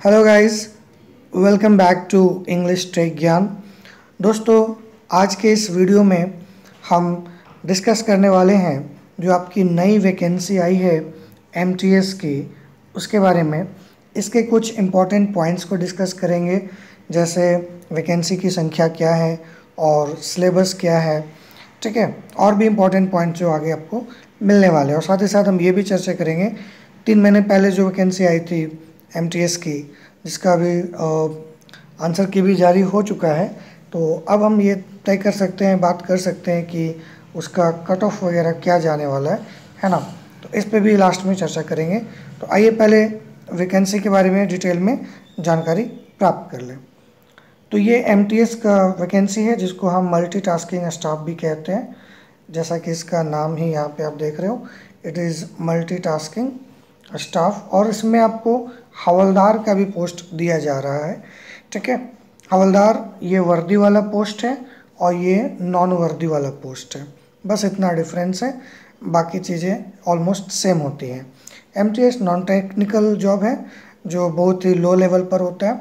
Hello guys, welcome back to English tech Gyan. दोस्तों, आज के इस वीडियो में हम डिस्कस करने वाले हैं जो आपकी नई वैकेंसी आई है एमटीएस की, उसके बारे में। इसके कुछ इम्पॉर्टेंट पॉइंट्स को डिस्कस करेंगे, जैसे वैकेंसी की संख्या क्या है और सिलेबस क्या है, ठीक है। और भी इम्पॉर्टेंट पॉइंट जो आगे आपको मिलने वाले हैं, और साथ ही साथ हम ये भी चर्चा करेंगे 3 महीने पहले जो वैकेंसी आई थी एमटीएस की, जिसका भी आंसर की भी जारी हो चुका है। तो अब हम ये तय कर सकते हैं, बात कर सकते हैं कि उसका कट ऑफ वगैरह क्या जाने वाला है ना। तो इस पे भी लास्ट में चर्चा करेंगे। तो आइए पहले वैकेंसी के बारे में डिटेल में जानकारी प्राप्त कर लें। तो ये एमटीएस का वैकेंसी है, जिसको हम मल्टीटास्किंग स्टाफ भी कहते हैं। जैसा कि इसका नाम ही यहाँ पे आप देख रहे हो, इट इज़ मल्टीटास्किंग स्टाफ। और इसमें आपको हवलदार का भी पोस्ट दिया जा रहा है, ठीक है। हवलदार ये वर्दी वाला पोस्ट है और ये नॉन वर्दी वाला पोस्ट है, बस इतना डिफरेंस है, बाकी चीज़ें ऑलमोस्ट सेम होती हैं। एमटीएस नॉन टेक्निकल जॉब है जो बहुत ही लो लेवल पर होता है,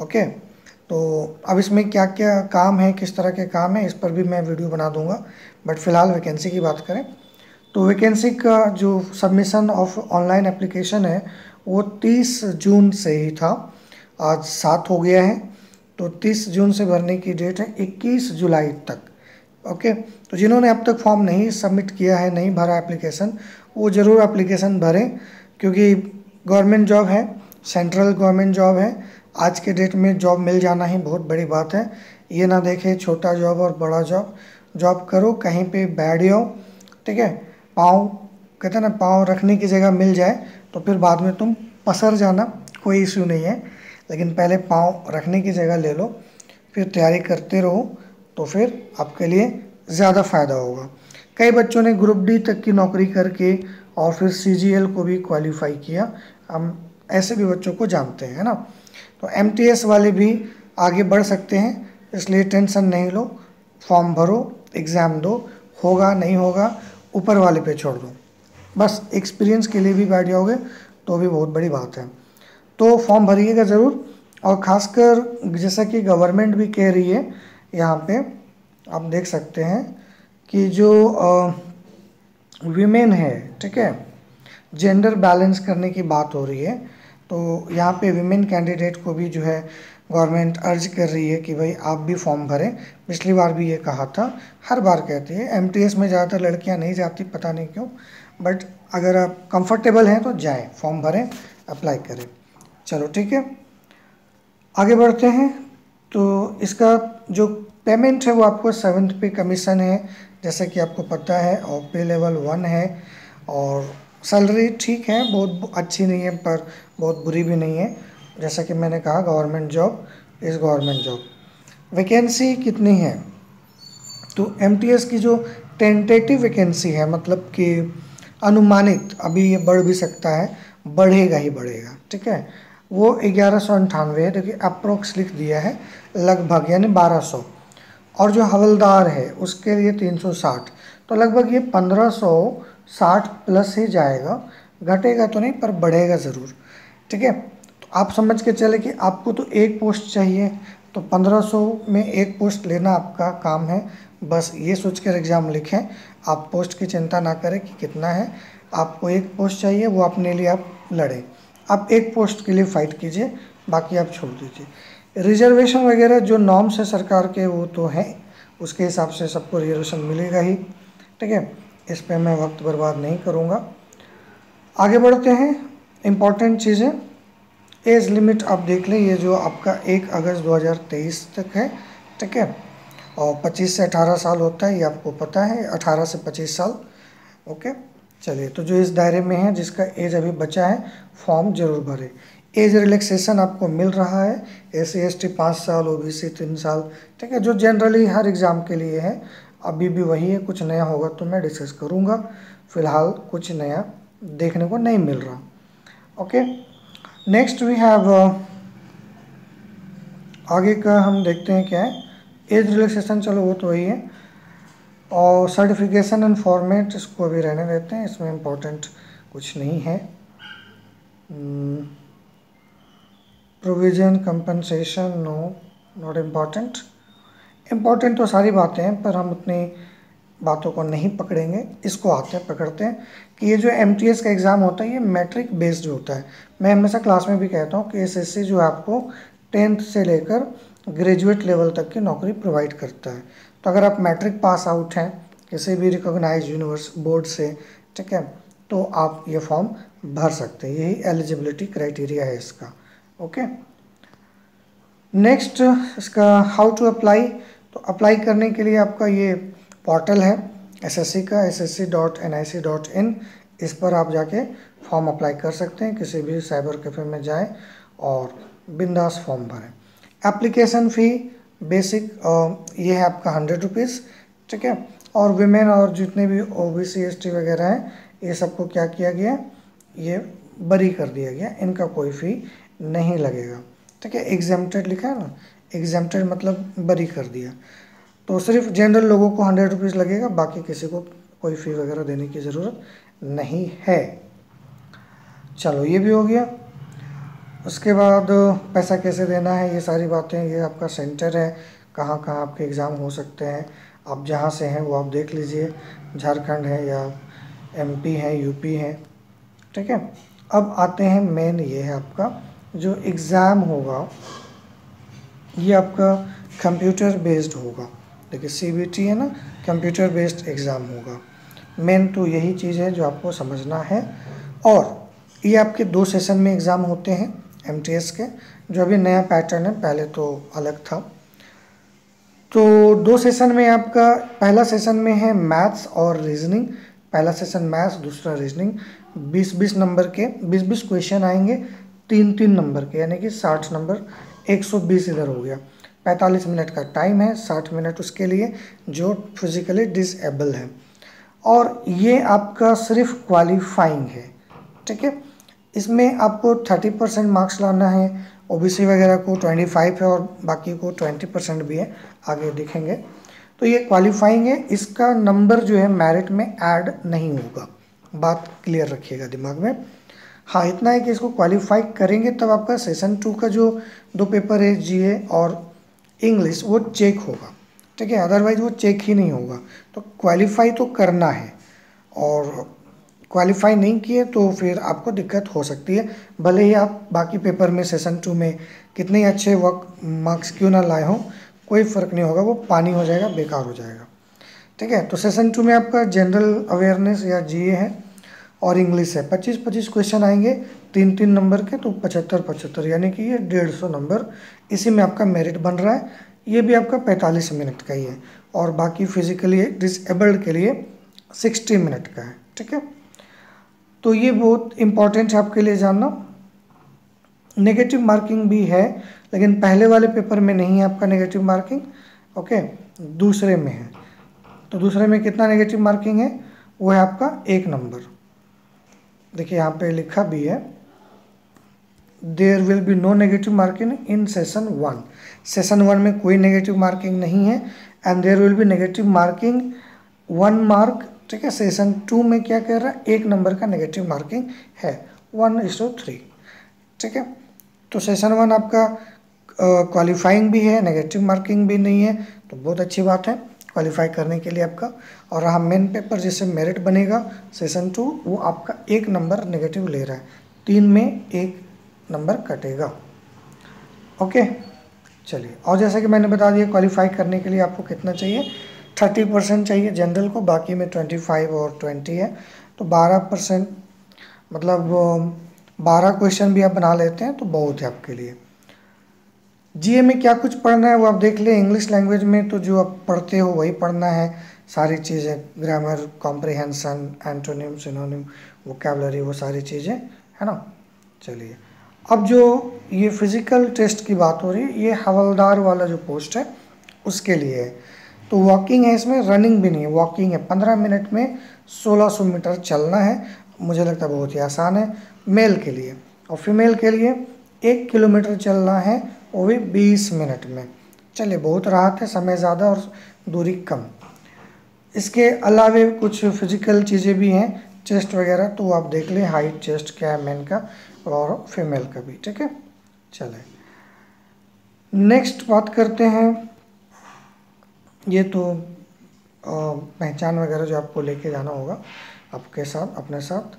ओके। तो अब इसमें क्या क्या काम है, किस तरह के काम है, इस पर भी मैं वीडियो बना दूंगा। बट फिलहाल वैकेंसी की बात करें तो वैकेंसी का जो सबमिशन ऑफ ऑनलाइन एप्लीकेशन है वो 30 जून से ही था, आज 7 हो गया है। तो 30 जून से भरने की डेट है 21 जुलाई तक, ओके। तो जिन्होंने अब तक फॉर्म नहीं सबमिट किया है, नहीं भरा एप्लीकेशन, वो ज़रूर एप्लीकेशन भरें, क्योंकि गवर्नमेंट जॉब है, सेंट्रल गवर्नमेंट जॉब है। आज के डेट में जॉब मिल जाना ही बहुत बड़ी बात है। ये ना देखें छोटा जॉब और बड़ा जॉब, जॉब करो कहीं पे बैठ जाओ, ठीक है। पाँव, कहते हैं ना, पाँव रखने की जगह मिल जाए तो फिर बाद में तुम पसर जाना, कोई इश्यू नहीं है। लेकिन पहले पाँव रखने की जगह ले लो, फिर तैयारी करते रहो, तो फिर आपके लिए ज़्यादा फ़ायदा होगा। कई बच्चों ने ग्रुप डी तक की नौकरी करके और फिर सीजीएल को भी क्वालिफाई किया, हम ऐसे भी बच्चों को जानते हैं, है ना। तो एमटीएस वाले भी आगे बढ़ सकते हैं, इसलिए टेंशन नहीं लो। फॉर्म भरो, एग्ज़ाम दो, होगा नहीं होगा ऊपर वाले पे छोड़ दो, बस एक्सपीरियंस के लिए भी बैठ जाओगे तो भी बहुत बड़ी बात है। तो फॉर्म भरिएगा ज़रूर। और ख़ासकर जैसा कि गवर्नमेंट भी कह रही है, यहाँ पे आप देख सकते हैं कि जो वीमेन है, ठीक है, जेंडर बैलेंस करने की बात हो रही है। तो यहाँ पे विमेन कैंडिडेट को भी जो है गवर्नमेंट अर्ज कर रही है कि भाई आप भी फॉर्म भरें। पिछली बार भी ये कहा था, हर बार कहती है। एमटीएस में ज़्यादातर लड़कियाँ नहीं जाती, पता नहीं क्यों, बट अगर आप कंफर्टेबल हैं तो जाएं, फॉर्म भरें, अप्लाई करें। चलो ठीक है, आगे बढ़ते हैं। तो इसका जो पेमेंट है वो आपको 7th पे कमीशन है, जैसे कि आपको पता है, और पे लेवल 1 है। और सैलरी ठीक है, बहुत अच्छी नहीं है पर बहुत बुरी भी नहीं है। जैसा कि मैंने कहा, government job is government job. Vacancy कितनी है? तो एमटीएस की जो टेंटेटिव वैकेंसी है, मतलब कि अनुमानित, अभी ये बढ़ भी सकता है, बढ़ेगा ही बढ़ेगा, ठीक है, वो 1198 है। देखिए अप्रोक्स लिख दिया है, लगभग, यानी 1200। और जो हवलदार है उसके लिए 360, तो लगभग ये 1560 प्लस ही जाएगा, घटेगा तो नहीं पर बढ़ेगा ज़रूर, ठीक है। तो आप समझ के चले कि आपको तो एक पोस्ट चाहिए, तो 1500 में एक पोस्ट लेना आपका काम है। बस ये सोच कर एग्ज़ाम लिखें, आप पोस्ट की चिंता ना करें कि कितना है, आपको एक पोस्ट चाहिए, वो अपने लिए आप लड़ें, आप एक पोस्ट के लिए फ़ाइट कीजिए, बाकी आप छोड़ दीजिए। रिजर्वेशन वगैरह जो नॉर्म्स है सरकार के वो तो हैं, उसके हिसाब से सबको रिजर्वेशन मिलेगा ही, ठीक है। इस पर मैं वक्त बर्बाद नहीं करूँगा। आगे बढ़ते हैं, इम्पॉर्टेंट चीज़ें। एज लिमिट आप देख लें, ये जो आपका 1 अगस्त 2023 तक है, ठीक है। और 25 से 18 साल होता है, ये आपको पता है, 18 से 25 साल, ओके। चलिए, तो जो इस दायरे में है, जिसका एज अभी बचा है, फॉर्म जरूर भरें। एज रिलैक्सेशन आपको मिल रहा है, SC ST 5 साल, OBC 3 साल, ठीक है, जो जनरली हर एग्ज़ाम के लिए है। अभी भी वही है, कुछ नया होगा तो मैं डिस्कस करूँगा, फिलहाल कुछ नया देखने को नहीं मिल रहा, ओके। नेक्स्ट वी हैव, आगे का हम देखते हैं क्या है। एज रिलैक्सेशन, चलो वो तो वही है। और सर्टिफिकेशन एंड फॉर्मेट, इसको अभी रहने देते हैं, इसमें इम्पोर्टेंट कुछ नहीं है। Provision, compensation, no, not important. Important तो सारी बातें हैं पर हम उतनी बातों को नहीं पकड़ेंगे, इसको आते हैं पकड़ते हैं कि ये जो एमटीएस का एग्ज़ाम होता है ये मैट्रिक बेस्ड होता है। मैं हमेशा क्लास में भी कहता हूँ कि एसएससी जो है आपको 10th से लेकर ग्रेजुएट लेवल तक की नौकरी प्रोवाइड करता है। तो अगर आप मैट्रिक पास आउट हैं किसी भी रिकॉग्नाइज्ड यूनिवर्स बोर्ड से, ठीक है, तो आप ये फॉर्म भर सकते हैं। यही एलिजिबिलिटी क्राइटेरिया है इसका। ओके, नेक्स्ट इसका हाउ टू अप्लाई। तो अप्लाई करने के लिए आपका ये पोर्टल है एसएससी का, ssc.nic.in। इस पर आप जाके फॉर्म अप्लाई कर सकते हैं। किसी भी साइबर कैफ़े में जाएं और बिंदास फॉर्म भरें। एप्लीकेशन फ़ी बेसिक ये है आपका 100 रुपीज़, ठीक है। और विमेन और जितने भी ओबीसी एसटी वगैरह हैं ये सबको क्या किया गया, ये बरी कर दिया गया, इनका कोई फ़ी नहीं लगेगा, ठीक है। एग्जेम्प्टेड लिखा है ना, एग्जेम्प्टेड मतलब बरी कर दिया। तो सिर्फ जनरल लोगों को 100 रुपीज़ लगेगा, बाकी किसी को कोई फ़ी वगैरह देने की ज़रूरत नहीं है। चलो ये भी हो गया। उसके बाद पैसा कैसे देना है, ये सारी बातें, ये आपका सेंटर है, कहाँ कहाँ आपके एग्ज़ाम हो सकते हैं। आप जहाँ से हैं वो आप देख लीजिए, झारखंड है या एमपी है, यूपी है, ठीक है। अब आते हैं मेन, ये है आपका जो एग्ज़ाम होगा ये आपका कंप्यूटर बेस्ड होगा। देखिए सीबीटी है ना, कंप्यूटर बेस्ड एग्ज़ाम होगा। मेन तो यही चीज़ है जो आपको समझना है। और ये आपके 2 सेशन में एग्ज़ाम होते हैं एमटीएस के, जो अभी नया पैटर्न है, पहले तो अलग था। तो 2 सेशन में आपका पहला सेशन में है मैथ्स और रीजनिंग। पहला सेशन मैथ्स, दूसरा रीजनिंग। 20-20 नंबर के 20-20 क्वेश्चन आएंगे, 3-3 नंबर के, यानी कि 60 नंबर, 120 इधर हो गया। 45 मिनट का टाइम है, 60 मिनट उसके लिए जो फिजिकली डिसेबल है। और ये आपका सिर्फ क्वालिफाइंग है, ठीक है। इसमें आपको 30% मार्क्स लाना है, ओबीसी वगैरह को 25 है और बाकी को 20% भी है, आगे दिखेंगे। तो ये क्वालिफाइंग है, इसका नंबर जो है मेरिट में ऐड नहीं होगा, बात क्लियर रखिएगा दिमाग में। हाँ इतना है कि इसको क्वालिफाई करेंगे तब आपका सेशन 2 का जो 2 पेपर है जीए और इंग्लिश वो चेक होगा, ठीक है। अदरवाइज वो चेक ही नहीं होगा। तो क्वालिफाई तो करना है, और क्वालिफाई नहीं किए तो फिर आपको दिक्कत हो सकती है। भले ही आप बाकी पेपर में सेशन 2 में कितने अच्छे मार्क्स क्यों ना लाए हों, कोई फ़र्क नहीं होगा, वो पानी हो जाएगा, बेकार हो जाएगा, ठीक है। तो सेशन 2 में आपका जनरल अवेयरनेस या जीए है और इंग्लिश है। 25-25 क्वेश्चन आएंगे, 3-3 नंबर के, तो 75-75, यानी कि ये 150 नंबर इसी में आपका मेरिट बन रहा है। ये भी आपका 45 मिनट का ही है, और बाकी फिजिकली डिसेबल्ड के लिए 60 मिनट का है, ठीक है। तो ये बहुत इम्पॉर्टेंट है आपके लिए जानना। नेगेटिव मार्किंग भी है, लेकिन पहले वाले पेपर में नहीं है आपका नेगेटिव मार्किंग, ओके, दूसरे में है। तो दूसरे में कितना नेगेटिव मार्किंग है, वो है आपका 1 नंबर। देखिए यहाँ पे लिखा भी है, there will be no negative marking in session 1। Session 1 में कोई नेगेटिव मार्किंग नहीं है, and there will be negative marking 1 mark, ठीक है। सेशन 2 में क्या कह रहा है, 1 नंबर का नेगेटिव मार्किंग है, 1:3, ठीक है। तो सेशन 1 आपका क्वालिफाइंग भी है, नेगेटिव मार्किंग भी नहीं है, तो बहुत अच्छी बात है क्वालिफाई करने के लिए आपका। और हाँ मेन पेपर जिससे मेरिट बनेगा सेशन 2, वो आपका 1 नंबर नेगेटिव ले रहा है, 3 में 1 नंबर कटेगा, ओके। चलिए, और जैसा कि मैंने बता दिया क्वालिफाई करने के लिए आपको कितना चाहिए, 30% चाहिए जनरल को, बाकी में 25 और 20 है, तो 12%, मतलब 12 क्वेश्चन भी आप बना लेते हैं तो बहुत है आपके लिए। जीए में क्या कुछ पढ़ना है वो आप देख लें। इंग्लिश लैंग्वेज में तो जो आप पढ़ते हो वही पढ़ना है, सारी चीज़ें, grammar, comprehension, antonym, synonym, vocabulary, वो सारी चीज़ें, है ना। चलिए, अब जो ये फिज़िकल टेस्ट की बात हो रही है, ये हवलदार वाला जो पोस्ट है उसके लिए है। तो वॉकिंग है, इसमें रनिंग भी नहीं है, वॉकिंग है। 15 मिनट में 1600 मीटर चलना है। मुझे लगता है बहुत ही आसान है मेल के लिए, और फीमेल के लिए 1 किलोमीटर चलना है, वो भी 20 मिनट में। चलिए, बहुत राहत है, समय ज़्यादा और दूरी कम। इसके अलावे कुछ फिजिकल चीज़ें भी हैं, चेस्ट वगैरह, तो आप देख लें, हाइट चेस्ट क्या है मेन का और फीमेल का भी, ठीक है। चले, नेक्स्ट बात करते हैं, ये तो पहचान वगैरह जो आपको लेके जाना होगा आपके साथ, अपने साथ।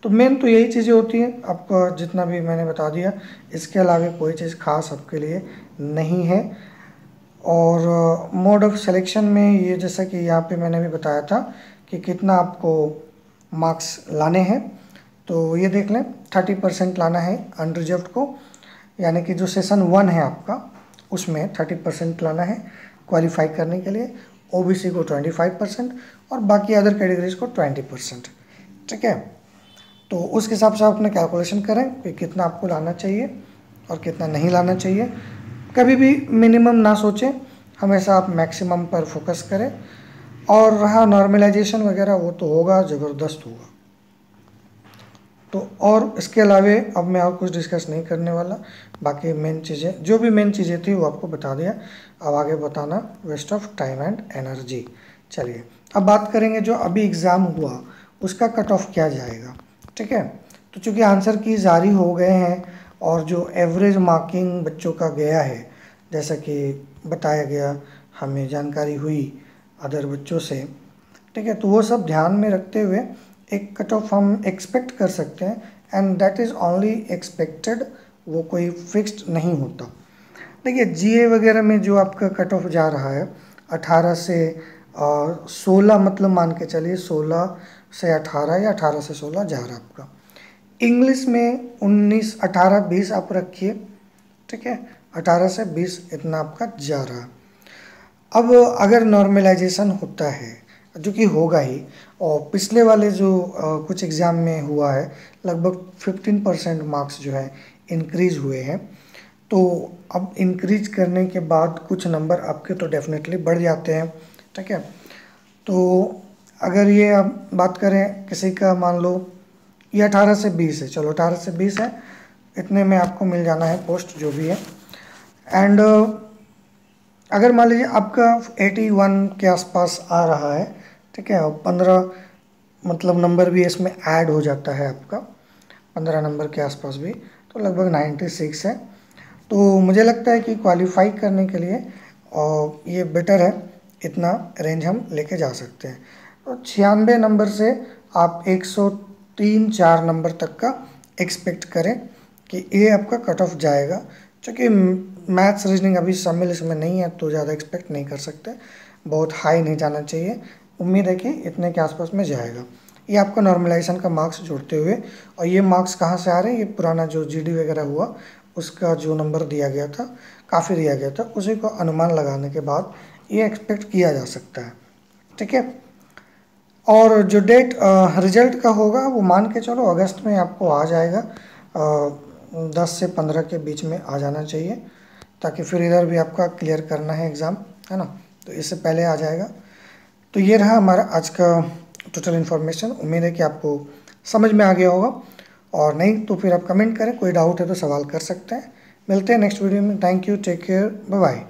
तो मेन तो यही चीज़ें होती हैं, आपका जितना भी मैंने बता दिया, इसके अलावा कोई चीज़ खास आपके लिए नहीं है। और मोड ऑफ सिलेक्शन में ये, जैसा कि यहाँ पे मैंने भी बताया था कि कितना आपको मार्क्स लाने हैं, तो ये देख लें 30% लाना है अनरिजर्व्ड को, यानी कि जो सेशन 1 है आपका उसमें 30% लाना है क्वालिफाई करने के लिए, ओबीसी को 25% और बाकी अदर कैटेगरीज को 20%। ठीक है, तो उस हिसाब से आप अपने कैलकुलेशन करें कि कितना आपको लाना चाहिए और कितना नहीं लाना चाहिए। कभी भी मिनिमम ना सोचें, हमेशा आप मैक्सिमम पर फोकस करें। और रहा नॉर्मलाइजेशन वगैरह, वो तो होगा, ज़बरदस्त होगा। तो और इसके अलावे अब मैं और कुछ डिस्कस नहीं करने वाला, बाकी मेन चीज़ें, जो भी मेन चीज़ें थी वो आपको बता दिया। अब आगे बताना waste of time and energy. चलिए अब बात करेंगे जो अभी एग्ज़ाम हुआ उसका कट ऑफ क्या जाएगा। ठीक है, तो चूँकि आंसर की जारी हो गए हैं और जो एवरेज मार्किंग बच्चों का गया है, जैसा कि बताया गया, हमें जानकारी हुई अदर बच्चों से। ठीक है, तो वो सब ध्यान में रखते हुए एक कट ऑफ हम एक्सपेक्ट कर सकते हैं, and that is only expected, वो कोई फिक्स्ड नहीं होता। देखिए जीए वगैरह में जो आपका कट ऑफ जा रहा है 18 से 16, मतलब मान के चलिए 16 से 18 या 18 से 16 जा रहा है आपका। इंग्लिश में 19, 18, 20 आप रखिए। ठीक है, 18 से 20 इतना आपका जा रहा है। अब अगर नॉर्मलाइजेशन होता है, जो कि होगा ही, और पिछले वाले जो कुछ एग्ज़ाम में हुआ है, लगभग 15% मार्क्स जो है इंक्रीज़ हुए हैं, तो अब इंक्रीज करने के बाद कुछ नंबर आपके तो डेफिनेटली बढ़ जाते हैं। ठीक है, तो अगर ये आप बात करें किसी का, मान लो ये 18 से 20 है, चलो 18 से 20 है, इतने में आपको मिल जाना है पोस्ट जो भी है। एंड अगर मान लीजिए आपका 81 के आसपास आ रहा है, ठीक है, और 15 मतलब नंबर भी इसमें ऐड हो जाता है आपका, 15 नंबर के आसपास भी, तो लगभग 96 है। तो मुझे लगता है कि क्वालिफाई करने के लिए और ये बेटर है, इतना रेंज हम लेके जा सकते हैं। तो 96 नंबर से आप 103-4 नंबर तक का एक्सपेक्ट करें कि ये आपका कट ऑफ जाएगा। क्योंकि मैथ्स रीजनिंग अभी शामिल इसमें नहीं है, तो ज़्यादा एक्सपेक्ट नहीं कर सकते, बहुत हाई नहीं जाना चाहिए। उम्मीद है कि इतने के आसपास में जाएगा। ये आपका नॉर्मलाइजेशन का मार्क्स जोड़ते हुए, और ये मार्क्स कहाँ से आ रहे हैं, ये पुराना जो जीडी वगैरह हुआ उसका जो नंबर दिया गया था, काफ़ी दिया गया था, उसी को अनुमान लगाने के बाद ये एक्सपेक्ट किया जा सकता है। ठीक है, और जो डेट रिजल्ट का होगा वो मान के चलो अगस्त में आपको आ जाएगा, 10 से 15 के बीच में आ जाना चाहिए, ताकि फिर इधर भी आपका क्लियर करना है एग्ज़ाम, है ना, तो इससे पहले आ जाएगा। तो ये रहा हमारा आज का टोटल इन्फॉर्मेशन। उम्मीद है कि आपको समझ में आ गया होगा, और नहीं तो फिर आप कमेंट करें, कोई डाउट है तो सवाल कर सकते हैं। मिलते हैं नेक्स्ट वीडियो में। Thank you, take care, bye bye.